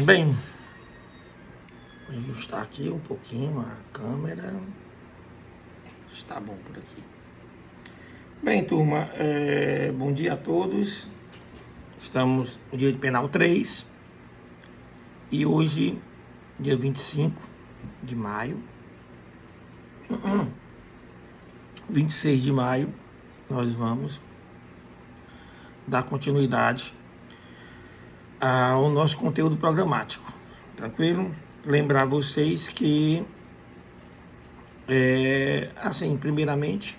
Bem, vou ajustar aqui um pouquinho a câmera. Está bom por aqui. Bem, turma, bom dia a todos. Estamos no dia de Penal 3 e hoje, dia 25 de maio, 26 de maio, nós vamos dar continuidade ao nosso conteúdo programático. Tranquilo? Lembrar vocês que, assim, primeiramente,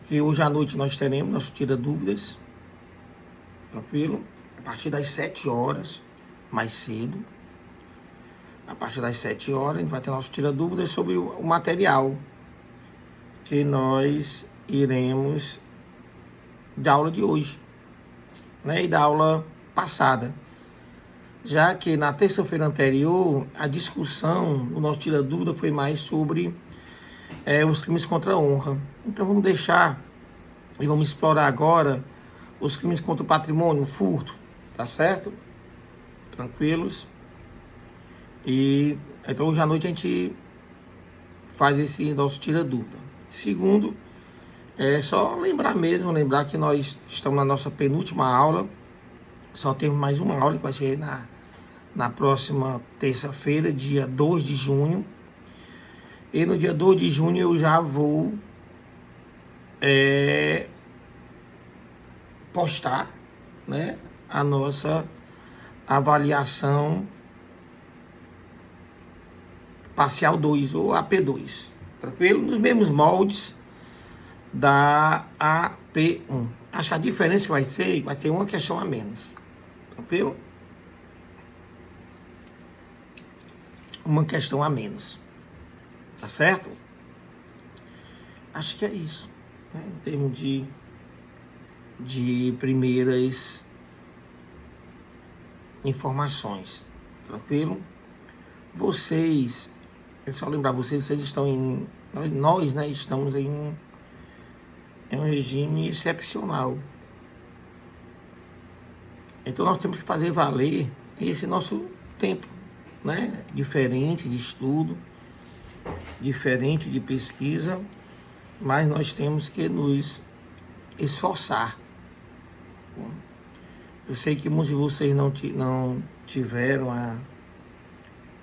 que hoje à noite nós teremos nosso Tira Dúvidas, tranquilo? A partir das 7 horas, mais cedo. A partir das 7 horas, a gente vai ter nosso Tira Dúvidas sobre o material que nós iremos da aula de hoje, né? E da aula passada. Já que na terça-feira anterior, a discussão, o nosso Tira Dúvida foi mais sobre os crimes contra a honra. Então vamos deixar e vamos explorar agora os crimes contra o patrimônio, o furto, tá certo? Tranquilos? E então hoje à noite a gente faz esse nosso Tira Dúvida. Segundo, é só lembrar que nós estamos na nossa penúltima aula. Só temos mais uma aula que vai ser na próxima terça-feira, dia 2 de junho. E no dia 2 de junho eu já vou postar, né, a nossa avaliação parcial 2 ou AP2. Tranquilo? Nos mesmos moldes da AP1. Acho que a diferença que vai ter uma questão a menos. Tranquilo? Uma questão a menos. Tá certo? Acho que é isso, né? Em termos de primeiras informações. Tranquilo? Vocês, eu só lembrar vocês estão em... Nós, né, estamos em um regime excepcional. Então nós temos que fazer valer esse nosso tempo, né? Diferente de estudo, diferente de pesquisa, mas nós temos que nos esforçar. Eu sei que muitos de vocês não tiveram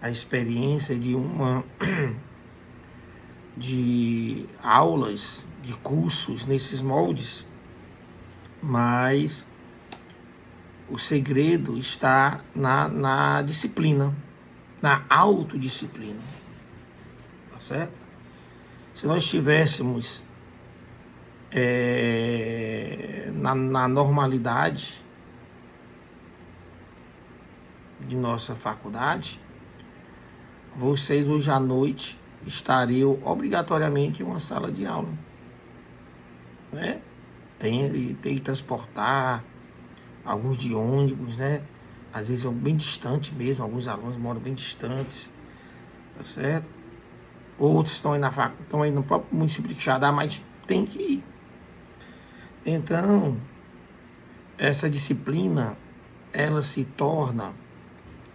a experiência de aulas, de cursos nesses moldes, mas o segredo está na disciplina, na autodisciplina, tá certo? Se nós estivéssemos na normalidade de nossa faculdade, vocês hoje à noite estariam obrigatoriamente em uma sala de aula, né? Tem que transportar, alguns de ônibus, né? Às vezes é bem distante mesmo, alguns alunos moram bem distantes, tá certo? Outros estão aí no próprio município de Quixadá, mas tem que ir. Então, essa disciplina, ela se torna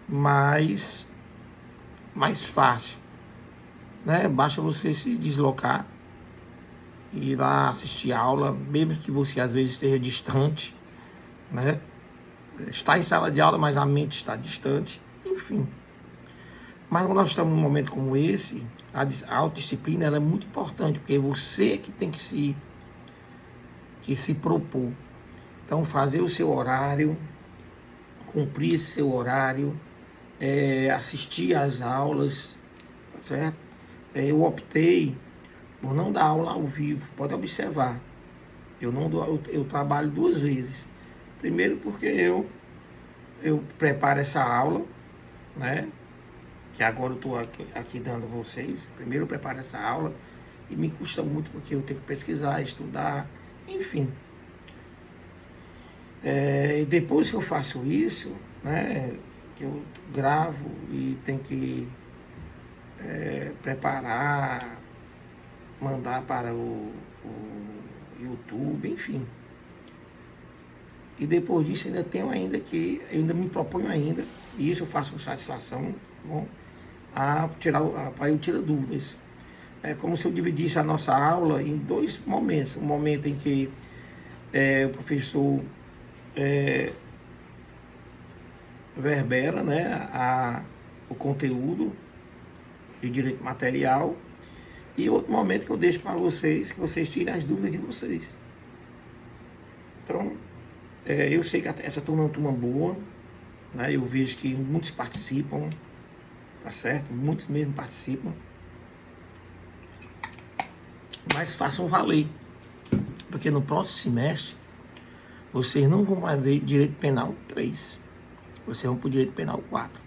mais fácil, né? Basta você se deslocar e ir lá assistir a aula, mesmo que você às vezes esteja distante, né? Está em sala de aula, mas a mente está distante, enfim. Mas quando nós estamos num momento como esse, a autodisciplina ela é muito importante, porque você que tem que se propor. Então, fazer o seu horário, cumprir esse seu horário, assistir às aulas, tá certo? Eu optei por não dar aula ao vivo, pode observar. Eu trabalho 2 vezes. Primeiro porque eu preparo essa aula, né? Que agora eu estou aqui dando a vocês. Primeiro eu preparo essa aula e me custa muito porque eu tenho que pesquisar, estudar, enfim. E depois que eu faço isso, né? Que eu gravo e tenho que preparar, mandar para o YouTube, enfim. E depois disso ainda tenho ainda que, eu ainda me proponho ainda, e isso eu faço com satisfação, bom, para eu tirar dúvidas. É como se eu dividisse a nossa aula em dois momentos. Um momento em que o professor verbera, né, o conteúdo de direito material, e outro momento que eu deixo para vocês, que vocês tirem as dúvidas de vocês. Então, eu sei que essa turma é uma turma boa, né, eu vejo que muitos participam, tá certo? Muitos mesmo participam. Mas façam valer, porque no próximo semestre vocês não vão mais ver direito penal 3, vocês vão para o direito penal 4.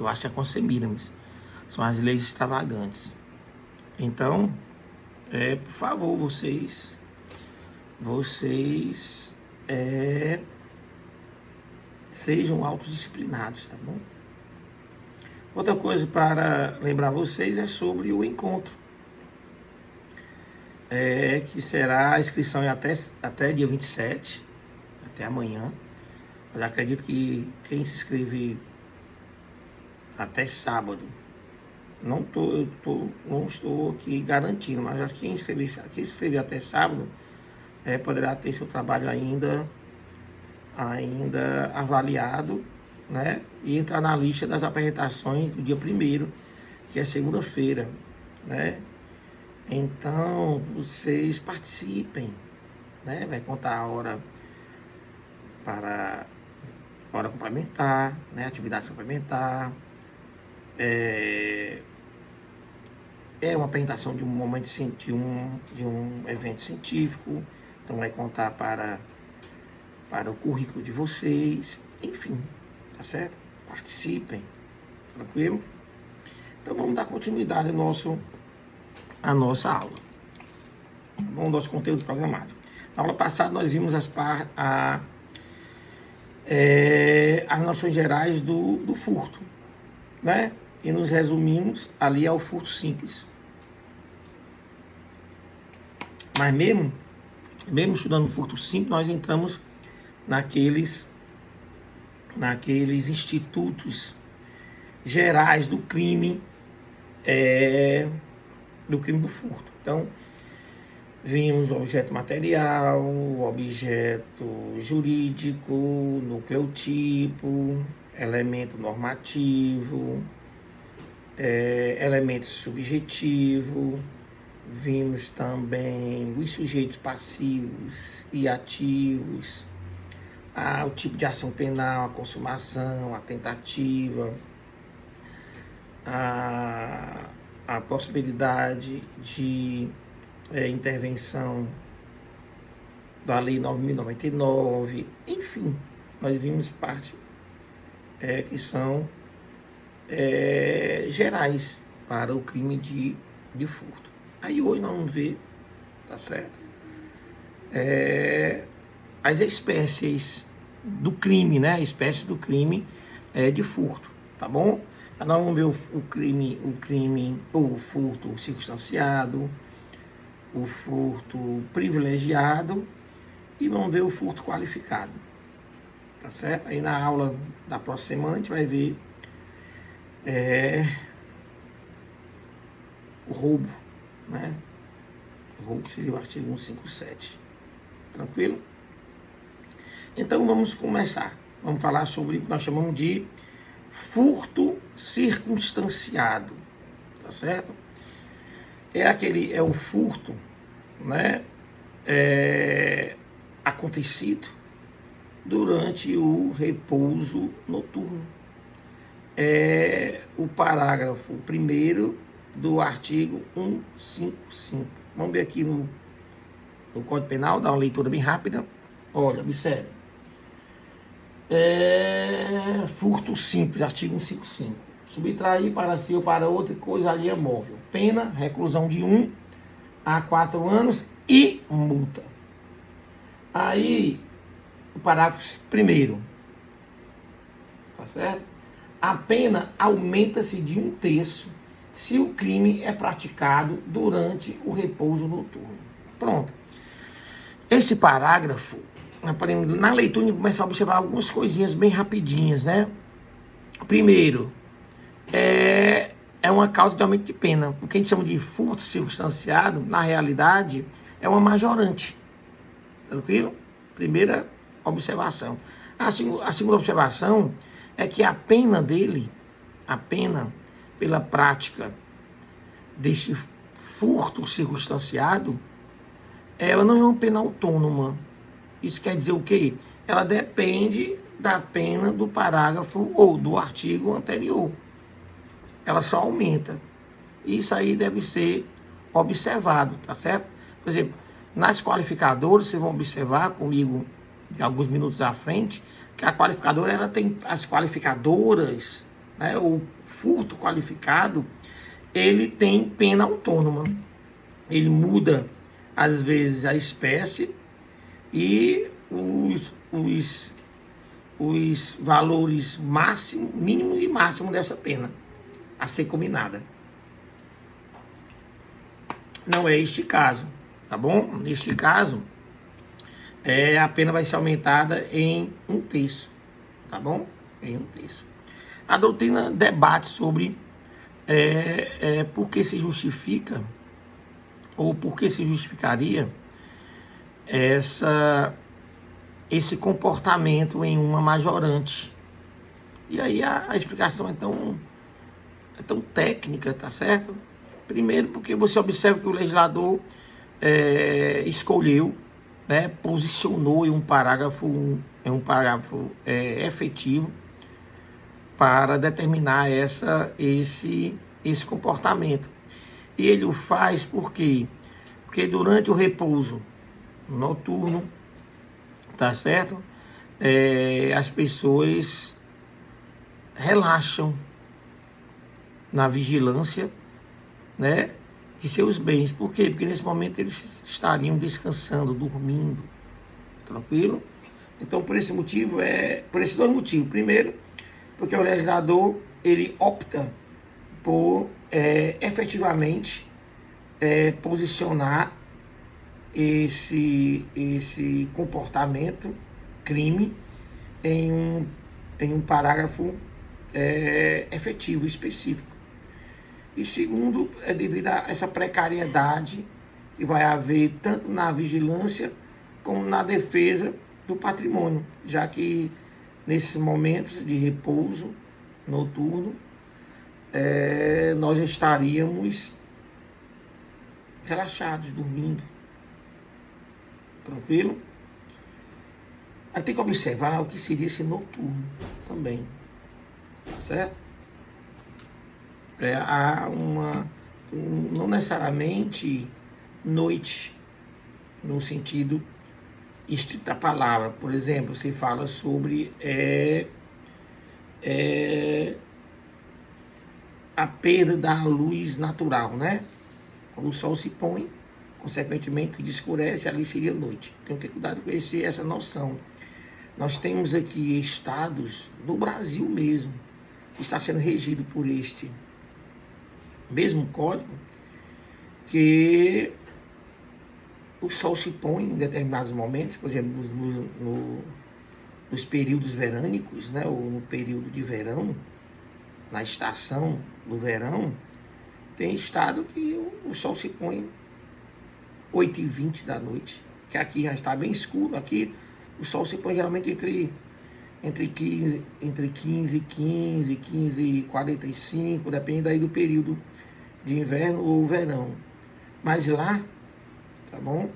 Eu acho que é concebíveis, são as leis extravagantes. Então, por favor, vocês sejam autodisciplinados, tá bom? Outra coisa para lembrar vocês é sobre o encontro. Que será a inscrição até dia 27, até amanhã. Mas acredito que quem se inscrever até sábado, não estou aqui garantindo, mas acho que quem se inscrever até sábado poderá ter seu trabalho ainda avaliado, né? E entrar na lista das apresentações do dia 1º, que é segunda-feira, né? Então, vocês participem, né? Vai contar a hora para hora complementar, né? Atividade complementar. É uma apresentação de um momento de um evento científico. Então vai contar para o currículo de vocês. Enfim, tá certo? Participem, tranquilo? Então vamos dar continuidade à nossa aula. Vamos ao nosso conteúdo programado. Na aula passada nós vimos as noções gerais do furto, né? E nos resumimos ali ao furto simples. Mas mesmo estudando furto simples, nós entramos naqueles institutos gerais do crime, do furto. Então, vimos o objeto material, o objeto jurídico, nucleotipo, elemento normativo, elemento subjetivo. Vimos também os sujeitos passivos e ativos, o tipo de ação penal, a consumação, a tentativa, a possibilidade de intervenção da Lei 9.099, enfim, nós vimos parte que são gerais para o crime de furto. Aí hoje nós vamos ver, tá certo? As espécies do crime, né? Espécies do crime de furto, tá bom? Aí nós vamos ver o furto circunstanciado, o furto privilegiado e vamos ver o furto qualificado, tá certo? Aí na aula da próxima semana a gente vai ver o roubo, né? O roubo seria o artigo 157, tranquilo? Então vamos começar. Vamos falar sobre o que nós chamamos de furto circunstanciado, tá certo? É o furto, né? Acontecido durante o repouso noturno. O parágrafo 1º do artigo 155. Vamos ver aqui no Código Penal, dar uma leitura bem rápida. Olha, observe. Furto simples, artigo 155. Subtrair para si ou para outra coisa alheia móvel. Pena, reclusão de 1 a 4 anos e multa. Aí, o parágrafo 1º. Tá certo? A pena aumenta-se de 1/3 se o crime é praticado durante o repouso noturno. Pronto. Esse parágrafo, na leitura, começar a observar algumas coisinhas bem rapidinhas, né? Primeiro, é uma causa de aumento de pena. O que a gente chama de furto circunstanciado, na realidade, é uma majorante. Tranquilo? Primeira observação. A segunda observação é que a pena dele, a pena pela prática deste furto circunstanciado, ela não é uma pena autônoma. Isso quer dizer o quê? Ela depende da pena do parágrafo ou do artigo anterior. Ela só aumenta. Isso aí deve ser observado, tá certo? Por exemplo, nas qualificadoras, vocês vão observar comigo, em alguns minutos à frente, que a qualificadora, ela tem as qualificadoras, né, o furto qualificado, ele tem pena autônoma. Ele muda, às vezes, a espécie e os valores máximo, mínimo e máximo dessa pena a ser combinada. Não é este caso, tá bom? Neste caso, a pena vai ser aumentada em 1/3, tá bom? Em 1/3. A doutrina debate sobre por que se justifica, ou por que se justificaria esse comportamento em uma majorante. E aí a explicação é tão técnica, tá certo? Primeiro, porque você observa que o legislador escolheu, né, posicionou em um parágrafo efetivo para determinar esse comportamento. E ele o faz por quê? Porque durante o repouso noturno, tá certo? As pessoas relaxam na vigilância, né, de seus bens. Por quê? Porque nesse momento eles estariam descansando, dormindo, tranquilo? Então, por esses dois motivos. Primeiro, porque o legislador, ele opta por efetivamente posicionar esse comportamento, crime, em um parágrafo efetivo, específico. E segundo, é devido a essa precariedade que vai haver tanto na vigilância como na defesa do patrimônio, já que nesses momentos de repouso noturno, nós estaríamos relaxados, dormindo, tranquilo? Aí tem que observar o que seria esse noturno também, certo? Há não necessariamente noite, no sentido estrito da palavra. Por exemplo, se fala sobre a perda da luz natural, né? Quando o sol se põe, consequentemente escurece, ali seria noite. Tem que ter cuidado com essa noção. Nós temos aqui estados, no Brasil mesmo, que está sendo regido por este mesmo código, que o sol se põe em determinados momentos, por exemplo, nos períodos verânicos, né, ou no período de verão, na estação do verão, tem estado que o sol se põe 8h20 da noite, que aqui já está bem escuro. Aqui o sol se põe geralmente entre 15h45, depende aí do período de inverno ou verão. Mas lá, tá bom?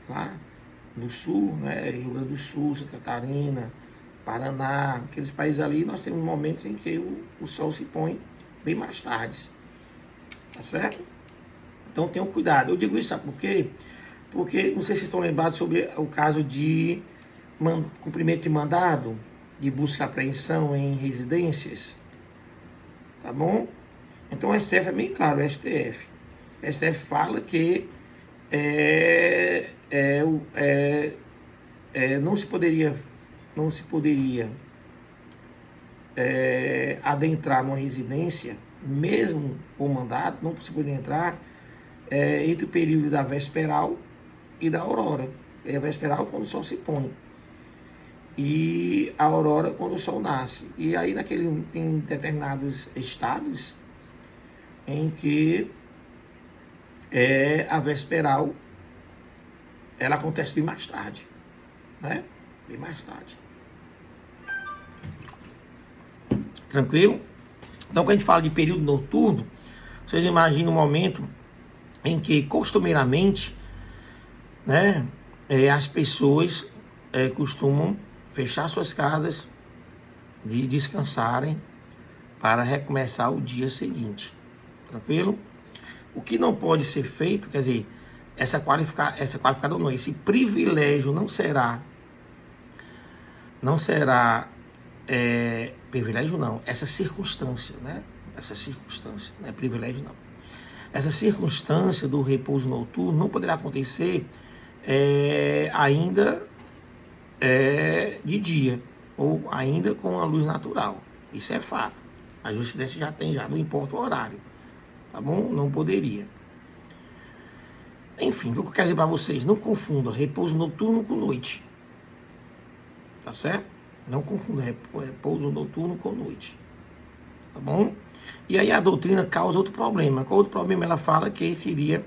Lá no sul, né, Rio Grande do Sul, Santa Catarina, Paraná, aqueles países ali, nós temos momentos em que o sol se põe bem mais tarde, tá certo? Então tenham cuidado. Eu digo isso, sabe por quê? Porque, não sei se vocês estão lembrados sobre o caso de cumprimento de mandado, de busca e apreensão em residências, tá bom? Então o STF é bem claro, o STF. O STF fala que não se poderia adentrar numa residência, mesmo com mandato, não se poderia entrar entre o período da vesperal e da aurora. É a vesperal quando o sol se põe. E a aurora quando o sol nasce. E aí tem determinados estados em que a vesperal ela acontece bem mais tarde, né? Bem mais tarde. Tranquilo? Então, quando a gente fala de período noturno, vocês imaginam um momento em que, costumeiramente, né, as pessoas costumam fechar suas casas e descansarem para recomeçar o dia seguinte. Tranquilo? O que não pode ser feito, quer dizer, essa qualificada não, esse privilégio não será privilégio não, essa circunstância, né? Essa circunstância, não é privilégio não. Essa circunstância do repouso noturno não poderá acontecer ainda de dia, ou ainda com a luz natural. Isso é fato. A jurisprudência já tem, não importa o horário. Tá bom? Não poderia. Enfim, o que eu quero dizer para vocês, não confunda repouso noturno com noite. Tá certo? Não confunda repouso noturno com noite. Tá bom? E aí a doutrina causa outro problema. Qual outro problema? Ela fala que seria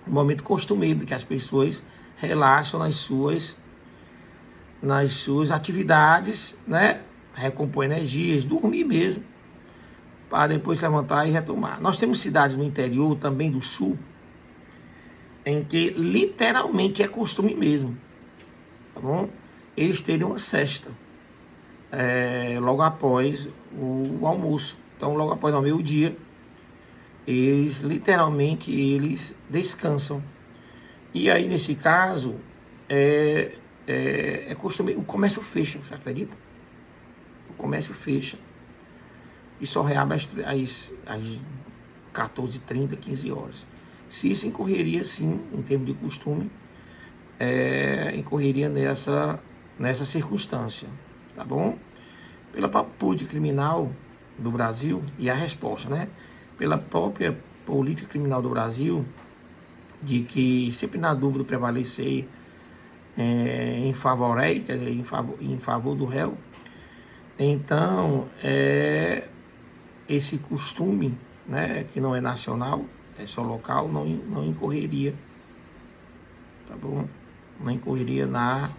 um momento costumeiro, que as pessoas relaxam nas suas atividades, né? Recompõe energias, dormir mesmo, para depois se levantar e retomar. Nós temos cidades no interior, também do sul, em que literalmente é costume mesmo, tá bom? Eles terem uma sesta logo após o almoço. Então, logo após o meio-dia, eles descansam. E aí, nesse caso, é costume, o comércio fecha, você acredita? O comércio fecha e só reabre às 14h30, 15 horas. Se isso incorreria, sim, em termos de costume, incorreria nessa circunstância, tá bom? Pela própria política criminal do Brasil, e a resposta, né? Pela própria política criminal do Brasil, de que sempre na dúvida prevalecer em favor do réu, então esse costume, né, que não é nacional, é só local, não incorreria, tá bom? Não incorreria na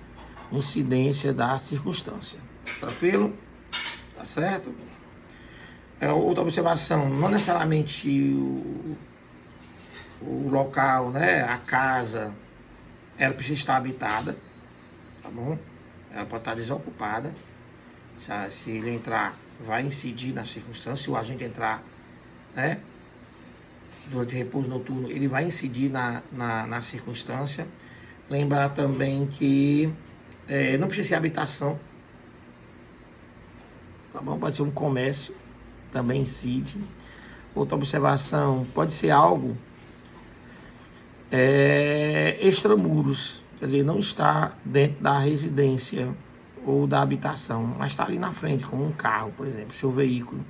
incidência da circunstância. Tranquilo? Tá certo? Outra observação, não necessariamente o local, né, a casa, ela precisa estar habitada, tá bom? Ela pode estar desocupada. Se ele entrar, vai incidir na circunstância. Se o agente entrar, né, durante o repouso noturno, ele vai incidir na circunstância. Lembrar também que não precisa ser habitação, tá bom? Pode ser um comércio, também incide. Outra observação, pode ser algo extramuros, quer dizer, não está dentro da residência ou da habitação, mas está ali na frente, como um carro, por exemplo, seu veículo.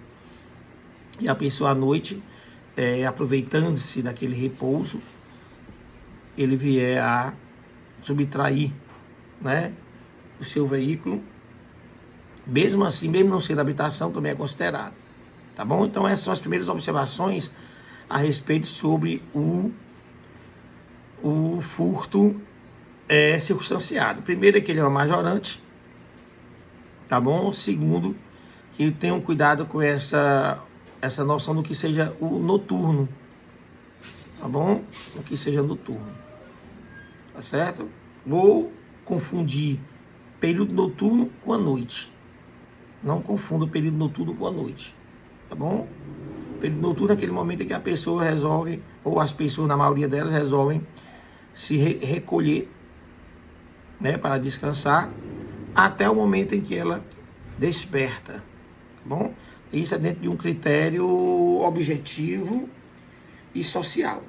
E a pessoa à noite, aproveitando-se daquele repouso, ele vier a subtrair, né, o seu veículo, mesmo assim, mesmo não sendo habitação, também é considerado. Tá bom? Então essas são as primeiras observações a respeito sobre o furto circunstanciado. Primeiro é que ele é uma majorante, tá bom? Segundo, que tenham cuidado com essa noção do que seja o noturno, tá bom? O que seja noturno, tá certo? Ou confundir período noturno com a noite. Não confunda o período noturno com a noite, tá bom? O período noturno é aquele momento em que a pessoa resolve, ou as pessoas, na maioria delas, resolvem se recolher, né, para descansar, até o momento em que ela desperta, tá bom? Isso é dentro de um critério objetivo e social.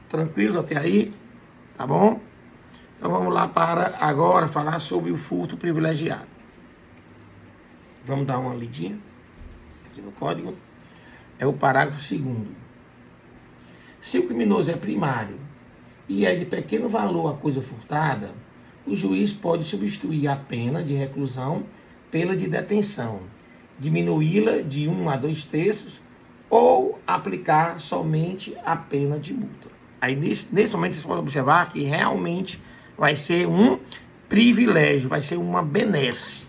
Tranquilos até aí? Tá bom? Então vamos lá para agora falar sobre o furto privilegiado. Vamos dar uma lidinha aqui no código. É o parágrafo 2º. Se o criminoso é primário e é de pequeno valor a coisa furtada, o juiz pode substituir a pena de reclusão pela de detenção, diminuí-la de 1 a 2 terços ou aplicar somente a pena de multa. Aí, nesse momento, vocês podem observar que realmente vai ser um privilégio, vai ser uma benesse,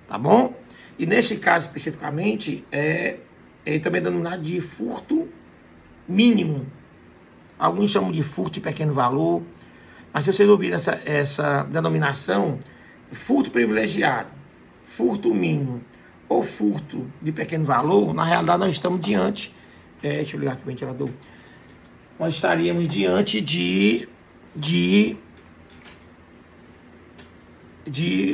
tá bom? E neste caso especificamente, é também denominado de furto mínimo. Alguns chamam de furto de pequeno valor, mas se vocês ouvirem essa denominação, furto privilegiado, furto mínimo ou furto de pequeno valor, na realidade nós estamos diante, deixa eu ligar aqui o ventilador, nós estaríamos diante de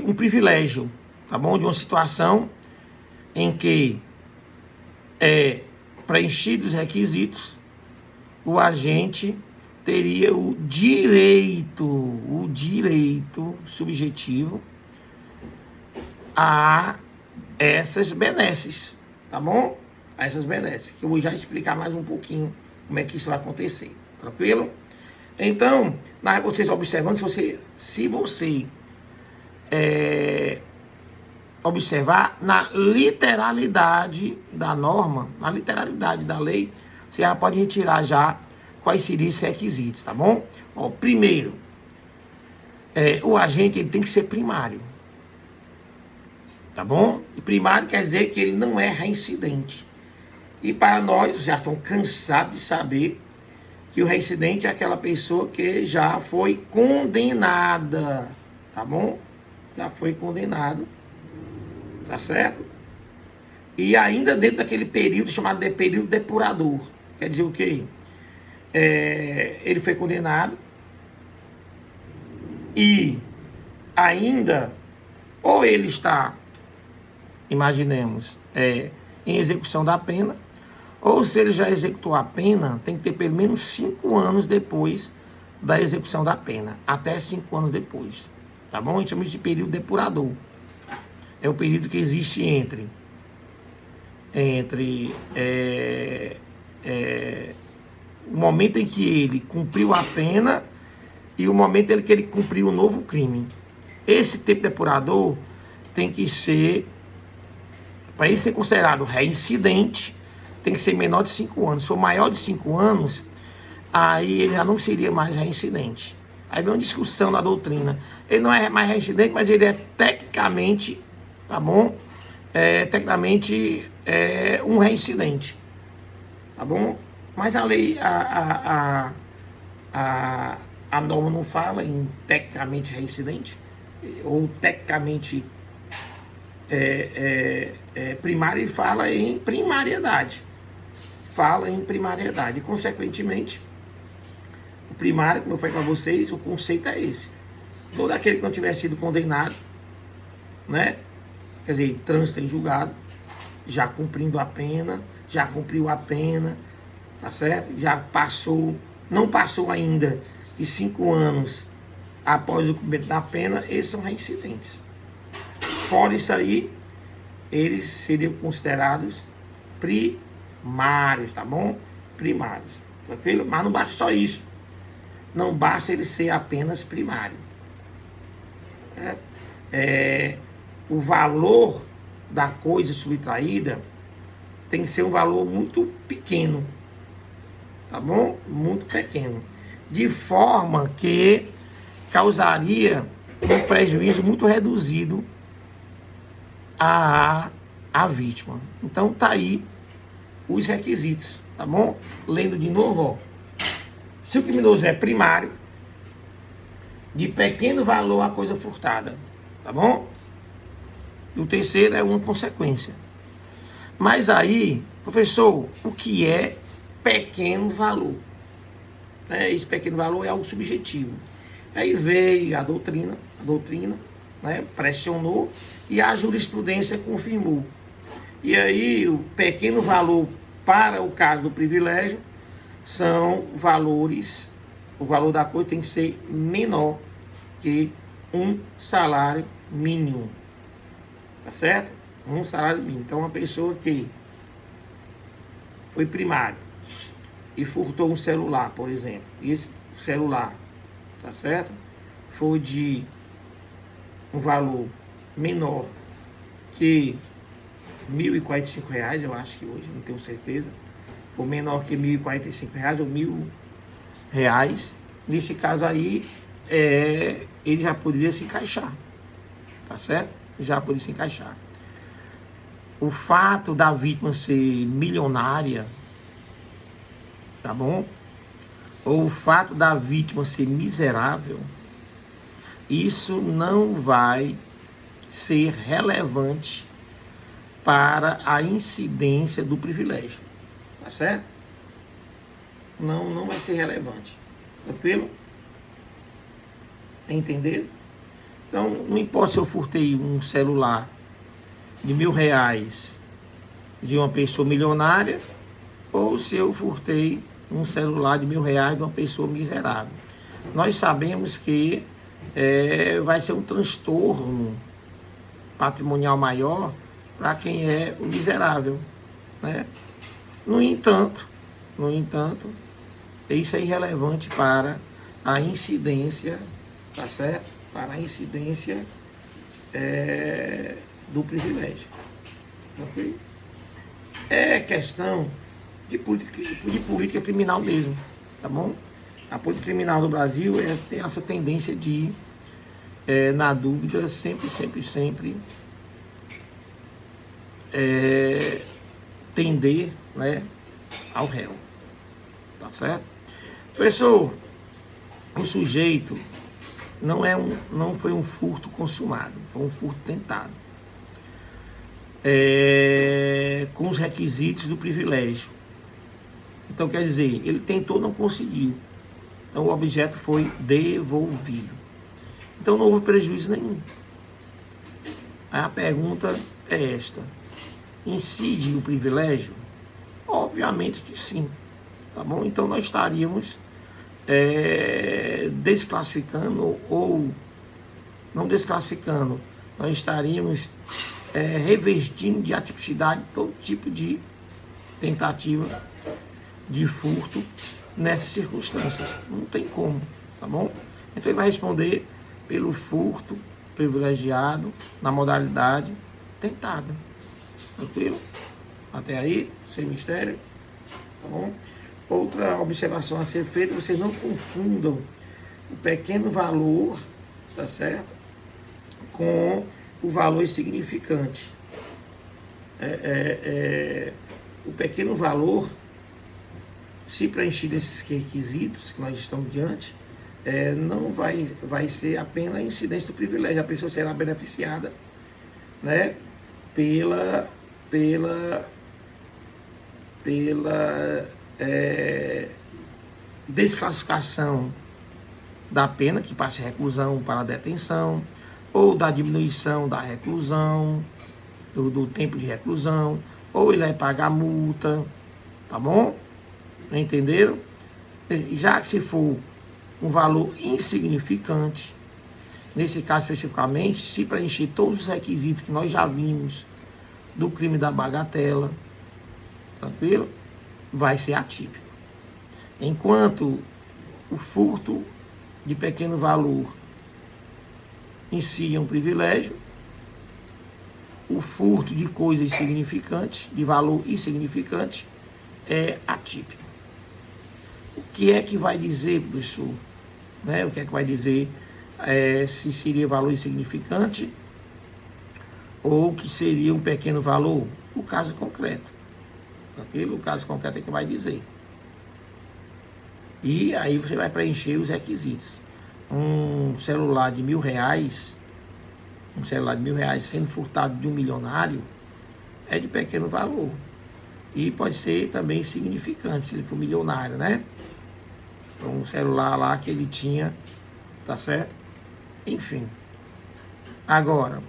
um privilégio, tá bom? De uma situação em que preenchidos os requisitos, o agente teria o direito subjetivo a essas benesses, tá bom? A essas benesses, que eu vou já explicar mais um pouquinho como é que isso vai acontecer, tranquilo? Então, vocês observando, se você observar na literalidade da norma, na literalidade da lei, você já pode retirar já quais seriam esses requisitos, tá bom? Ó, primeiro, o agente ele tem que ser primário, tá bom? E primário quer dizer que ele não é reincidente. E para nós, já estão cansados de saber que o reincidente é aquela pessoa que já foi condenada, tá bom? Já foi condenado, tá certo? E ainda dentro daquele período chamado de período depurador. Quer dizer o quê? Ele foi condenado e ainda, ou ele está, imaginemos, em execução da pena, ou se ele já executou a pena, tem que ter pelo menos 5 anos depois da execução da pena, até 5 anos depois, tá bom? A gente chama isso de período depurador. É o período que existe entre o momento em que ele cumpriu a pena e o momento em que ele cumpriu o novo crime. Esse tempo depurador tem que ser, para ele ser considerado reincidente, tem que ser menor de 5 anos. Se for maior de 5 anos, aí ele já não seria mais reincidente. Aí vem uma discussão na doutrina. Ele não é mais reincidente, mas ele é tecnicamente, tá bom? Tecnicamente um reincidente, tá bom? Mas a lei, a norma não fala em tecnicamente reincidente, ou tecnicamente primário, e fala em primariedade. Fala em primariedade. E, consequentemente, o primário, como eu falei para vocês, o conceito é esse. Todo aquele que não tiver sido condenado, né? Quer dizer, trânsito em julgado, já cumprindo a pena, já cumpriu a pena, tá certo? Já passou, não passou ainda de 5 anos após o cumprimento da pena, esses são reincidentes. Fora isso aí, eles seriam considerados primários, tá bom? Primários, tranquilo? Mas não basta só isso. Não basta ele ser apenas primário. O valor da coisa subtraída tem que ser um valor muito pequeno, tá bom? Muito pequeno. De forma que causaria um prejuízo muito reduzido à vítima. Então tá aí os requisitos, tá bom? Lendo de novo, ó. Se o criminoso é primário, de pequeno valor a coisa furtada, tá bom? E o terceiro é uma consequência. Mas aí, professor, o que é pequeno valor? Esse pequeno valor é algo subjetivo. Aí veio a doutrina, né, pressionou e a jurisprudência confirmou. E aí o pequeno valor para o caso do privilégio são valores, o valor da coisa tem que ser menor que um salário mínimo. Tá certo? Um salário mínimo. Então, uma pessoa que foi primário e furtou um celular, por exemplo, e esse celular, tá certo? Foi de um valor menor que R$ 1.045, eu acho que hoje, não tenho certeza, for menor que R$ 1.045 ou R$ 1.000, nesse caso aí, ele já poderia se encaixar, tá certo? Já poderia se encaixar. O fato da vítima ser milionária, tá bom? Ou o fato da vítima ser miserável, isso não vai ser relevante para a incidência do privilégio, tá certo? Não vai ser relevante, tranquilo? Entenderam? Então, não importa se eu furtei um celular de R$ 1.000 de uma pessoa milionária ou se eu furtei um celular de R$ 1.000 de uma pessoa miserável. Nós sabemos que vai ser um transtorno patrimonial maior para quem é o miserável, né? No entanto, isso é irrelevante para a incidência, tá certo? Para a incidência do privilégio. Okay? É questão de política criminal mesmo, tá bom? A política criminal do Brasil tem essa tendência de, na dúvida, sempre tender, né, ao réu, tá certo? Professor, o sujeito não foi um furto consumado, foi um furto tentado, com os requisitos do privilégio. Então, quer dizer, ele tentou, não conseguiu. Então, o objeto foi devolvido. Então, não houve prejuízo nenhum. Aí a pergunta é esta: incide o privilégio? Obviamente que sim. Tá bom? Então, nós estaríamos desclassificando ou não desclassificando, nós estaríamos revestindo de atipicidade todo tipo de tentativa de furto nessas circunstâncias. Não tem como, tá bom? Então ele vai responder pelo furto privilegiado na modalidade tentada. Tranquilo? Até aí, sem mistério, tá bom? Outra observação a ser feita: vocês não confundam o pequeno valor, tá certo, com o valor insignificante. O pequeno valor, se preenchido esses requisitos que nós estamos diante, não vai ser apenas a incidência do privilégio. A pessoa será beneficiada, né, pela desclassificação da pena, que passa de reclusão para a detenção, ou da diminuição da reclusão, do tempo de reclusão, ou ele vai pagar multa, tá bom? Entenderam? Já que se for um valor insignificante, nesse caso especificamente, se preencher todos os requisitos que nós já vimos do crime da bagatela, tranquilo? Vai ser atípico. Enquanto o furto de pequeno valor em si é um privilégio, o furto de coisas insignificantes, de valor insignificante, é atípico. O que é que vai dizer, professor? Né? O que é que vai dizer se seria valor insignificante ou que seria um pequeno valor? O caso concreto. Tranquilo? O caso concreto é que vai dizer. E aí você vai preencher os requisitos. Um celular de R$ 1.000, sendo furtado de um milionário, é de pequeno valor. E pode ser também significante, se ele for milionário, né? Um celular lá que ele tinha, tá certo? Enfim. Agora,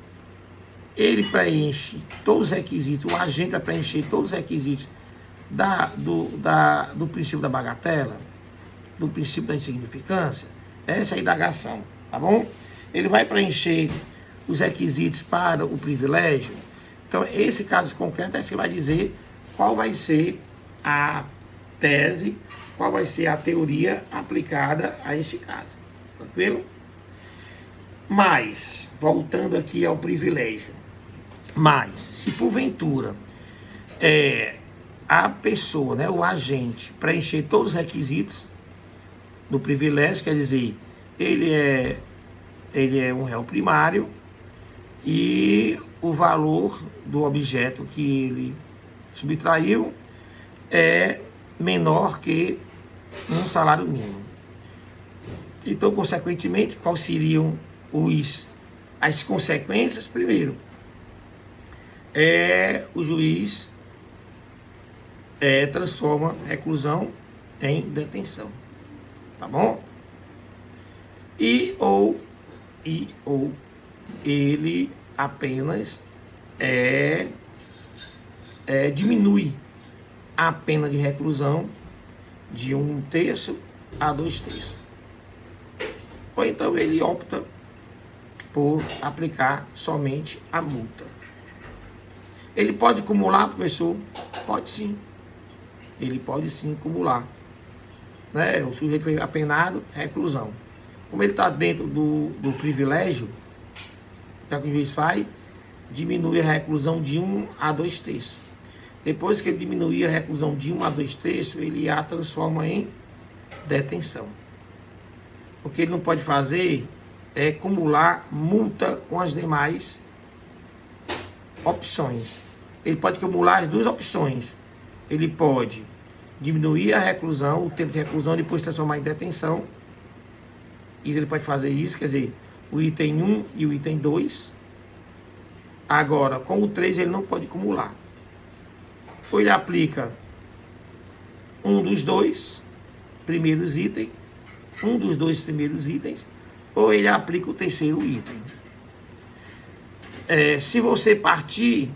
ele preenche todos os requisitos, o agente vai preencher todos os requisitos do princípio da bagatela, do princípio da insignificância. Essa é a indagação, tá bom? Ele vai preencher os requisitos para o privilégio. Então, esse caso concreto é que vai dizer qual vai ser a tese, qual vai ser a teoria aplicada a este caso. Tranquilo? Mas, voltando aqui ao privilégio, mas, se porventura a pessoa, né, o agente, preencher todos os requisitos do privilégio, quer dizer, ele é um réu primário e o valor do objeto que ele subtraiu é menor que um salário mínimo. Então, consequentemente, quais seriam as consequências? Primeiro, o juiz transforma reclusão em detenção, tá bom? Ou ele apenas diminui a pena de reclusão de 1/3 a 2/3. Ou então ele opta por aplicar somente a multa. Ele pode acumular, professor? Pode sim. Ele pode sim acumular. Né? O sujeito foi apenado, reclusão. Como ele está dentro do privilégio, o que o juiz faz? Diminui a reclusão de 1 a 2/3. Depois que ele diminuir a reclusão de 1 a 2/3, ele a transforma em detenção. O que ele não pode fazer é acumular multa com as demais opções. Ele pode acumular as duas opções. Ele pode diminuir a reclusão, o tempo de reclusão, depois transformar em detenção. E ele pode fazer isso, quer dizer, o item 1 e o item 2. Agora, com o 3 ele não pode acumular. Ou ele aplica um dos dois primeiros itens, ou ele aplica o terceiro item. Se você partir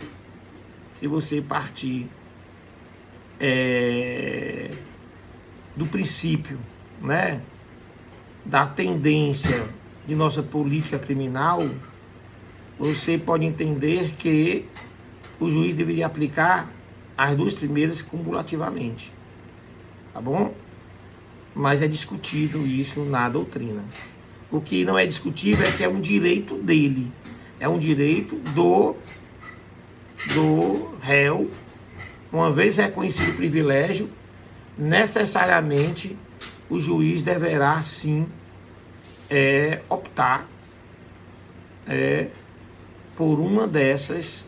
do princípio, né, da tendência de nossa política criminal, você pode entender que o juiz deveria aplicar as duas primeiras cumulativamente, tá bom? Mas é discutível isso na doutrina. O que não é discutível é que é um direito dele, é um direito do réu. Uma vez reconhecido o privilégio, necessariamente o juiz deverá sim optar por uma dessas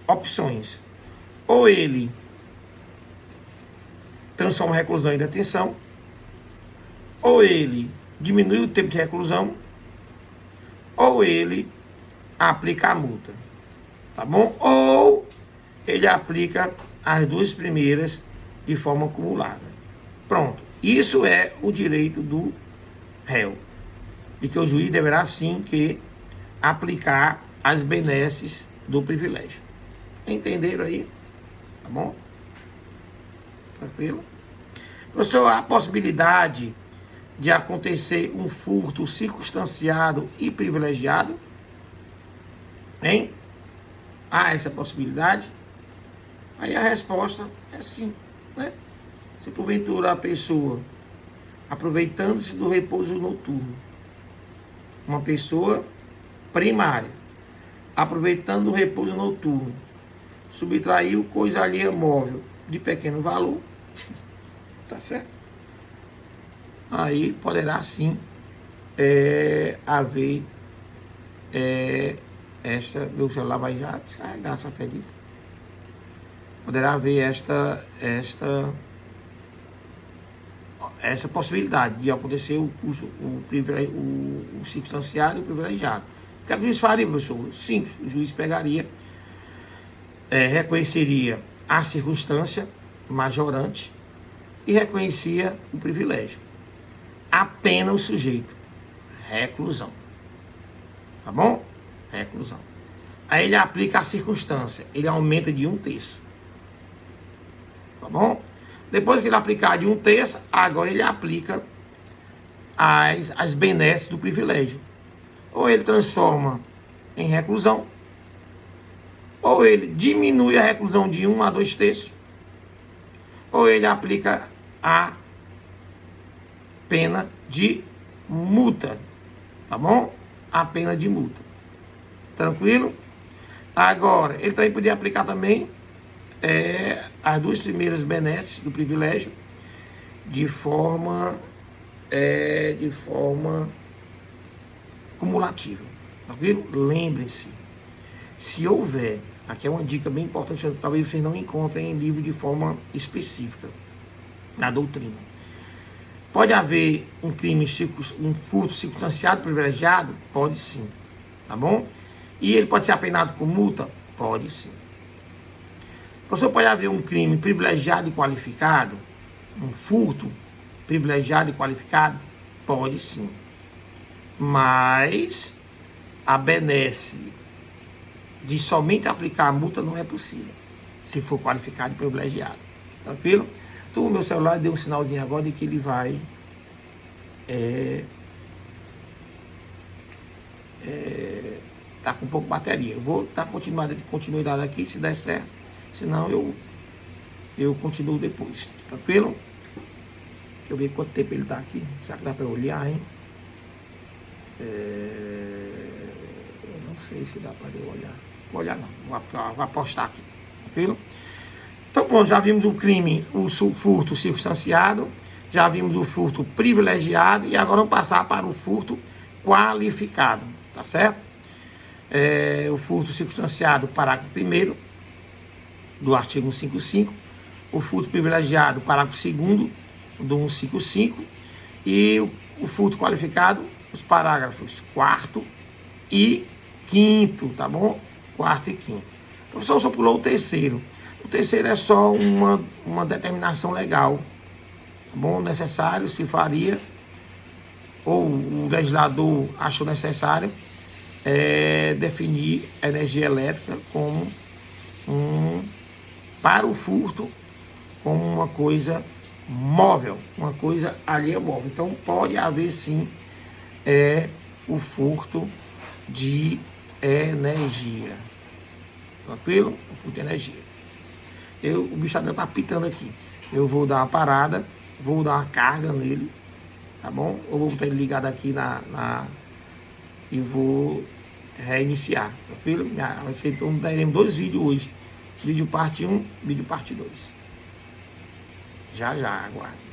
opções. Ou ele transforma a reclusão em detenção, ou ele diminui o tempo de reclusão, ou ele aplica a multa, tá bom? Ou ele aplica as duas primeiras de forma acumulada. Pronto. Isso é o direito do réu, de que o juiz deverá sim que aplicar as benesses do privilégio. Entenderam aí? Tá bom? Tranquilo? Professor, há a possibilidade de acontecer um furto circunstanciado e privilegiado? Hein? Há essa possibilidade? Aí a resposta é sim, né? Se porventura a pessoa, aproveitando-se do repouso noturno, uma pessoa primária, aproveitando o repouso noturno, subtraiu coisa alheia móvel de pequeno valor, tá certo? Aí poderá sim haver meu celular vai já descarregar, você acredita? Poderá haver essa possibilidade de acontecer o circunstanciado e o privilegiado. O que o juiz faria, professor? Simples, o juiz pegaria, reconheceria a circunstância majorante e reconhecia o privilégio. Apenas o sujeito, reclusão. Tá bom? Reclusão. Aí ele aplica a circunstância, ele aumenta de 1/3. Tá bom? Depois que ele aplicar de 1/3, agora ele aplica as benesses do privilégio. Ou ele transforma em reclusão, ou ele diminui a reclusão de 1 a 2/3, ou ele aplica pena de multa, tá bom? A pena de multa. Tranquilo? Agora, ele também podia aplicar também as duas primeiras benesses do privilégio de forma cumulativa. Tranquilo? Lembrem-se, se houver, aqui é uma dica bem importante, talvez vocês não encontrem em livro de forma específica na doutrina. Pode haver um crime, um furto circunstanciado privilegiado? Pode sim, tá bom? E ele pode ser apenado com multa? Pode sim. Professor, pode haver um crime privilegiado e qualificado? Um furto privilegiado e qualificado? Pode sim. Mas a benesse de somente aplicar a multa não é possível, se for qualificado e privilegiado. Tranquilo? Então o meu celular deu um sinalzinho agora de que ele vai tá com um pouco de bateria. Eu vou dar continuidade aqui, se der certo. Senão eu continuo depois. Tranquilo? Deixa eu ver quanto tempo ele tá aqui. Será que dá para olhar, hein? Eu não sei se dá para eu olhar. Vou olhar não. Vou apostar aqui. Tranquilo? Então, pronto, já vimos o crime, o furto circunstanciado, já vimos o furto privilegiado e agora vamos passar para o furto qualificado, tá certo? O furto circunstanciado, parágrafo 1º do artigo 155, o furto privilegiado, parágrafo 2º do 155 e o furto qualificado, os parágrafos 4º e 5º, tá bom? 4º e 5º. O professor só pulou o terceiro. O terceiro é só uma determinação legal, tá bom? Necessário, se faria, ou o legislador achou necessário, definir a energia elétrica como para o furto, como uma coisa móvel, uma coisa alheia móvel. Então pode haver sim o furto de energia. Tranquilo? O furto de energia. O bichador tá pitando aqui. Eu vou dar uma parada, vou dar uma carga nele, tá bom? Eu vou botar ele ligado aqui e vou reiniciar, tranquilo? Então teremos 2 vídeos hoje. Vídeo parte 1, vídeo parte 2. Já, aguarde.